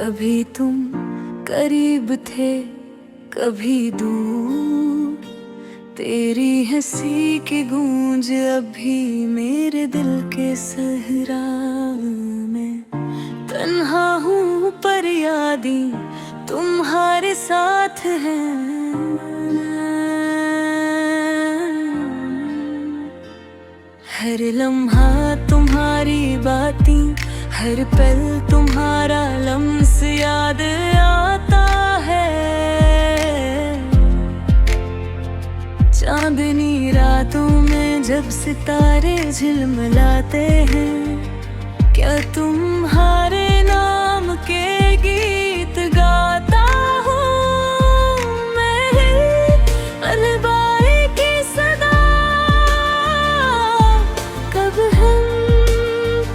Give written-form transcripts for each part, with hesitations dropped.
कभी तुम करीब थे, कभी दूर। तेरी हंसी की गूंज अभी मेरे दिल के सहरा में। तन्हा हूँ पर यादें तुम्हारे साथ हैं। हर लम्हा तुम्हारी बातें, हर पल तुम्हारा लम्स याद आता है। चांदनी रातों में जब सितारे झिलमिलाते हैं, क्या तुम्हारे नाम के गीत गाता हूँ मैं। अलबाई की सदा कब हम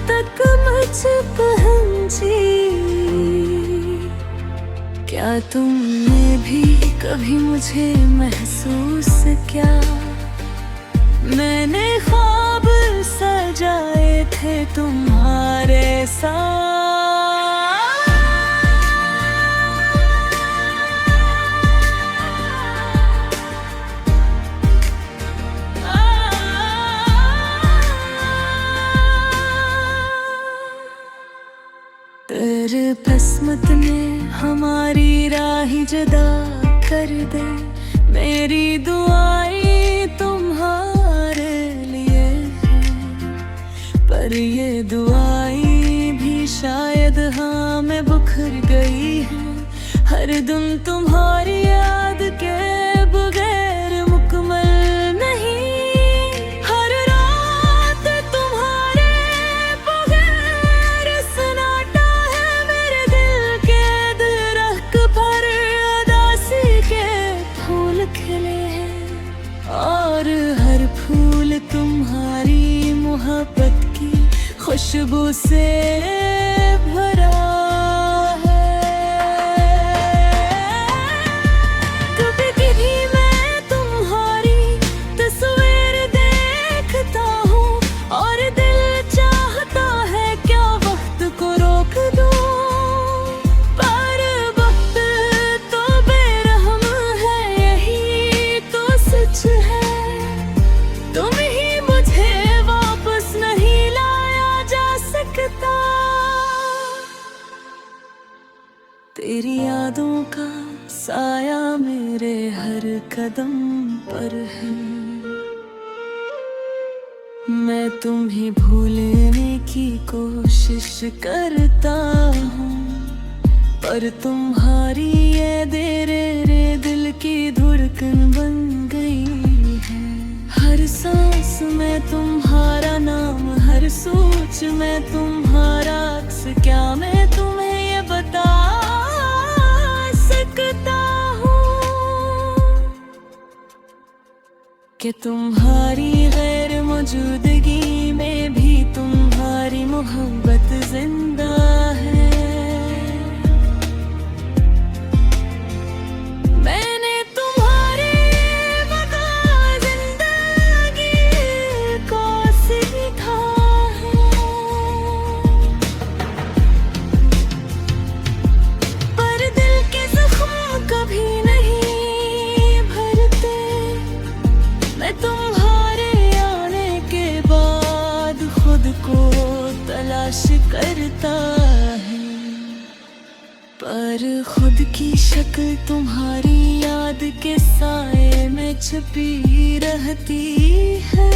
तक मुझ पहुंची। क्या तुमने भी कभी मुझे महसूस किया। मैंने ख्वाब सजाए थे तुम्हारे साथ। तेरे किस्मत ने हमारी राह जुदा कर दे। मेरी दुआएं तुम्हारे लिए हैं, पर ये दुआएं भी शायद हाँ में बिखर गई हैं। हर दिन तुम्हारी याद के बगैर मुकम्मल नहीं। हर रात तुम्हारे बगैर सन्नाटा है मेरे दिल के दरख्त पर। उदासी के फूल खिले हैं और हर फूल तुम्हारी मोहब्बत की खुशबू से भरा है। कभी कभी मैं तुम्हारी तस्वीर देखता हूँ और दिल चाहता है क्या वक्त को रोक दूँ। पर वक्त तो बेरहम है, यही तो सच है। तुम ही मुझे वापस नहीं लाया जा सकता। तेरी यादों का साया मेरे हर कदम पर है। मैं तुम्हें भूलने की कोशिश करता हूँ, पर तुम्हारी ये देरे रे दिल की धड़कन बन गई है। हर सांस में तुम्हारा नाम, हर सोच में तुम्हारा अक्स। क्या मैं तुम्हें ये बता सकता हूँ कि तुम्हारी गैर मौजूदगी में भी तुम्हारी मोहब्बत जिंदा है। मैंने तुम्हारे बगैर जिंदगी को सीखा है, पर दिल के जख्म कभी नहीं भरते। मैं तुम्हारे आने के बाद खुद को तलाश करता है, पर खुद की शक्ल तुम्हारी याद के साए में छुपी रहती है।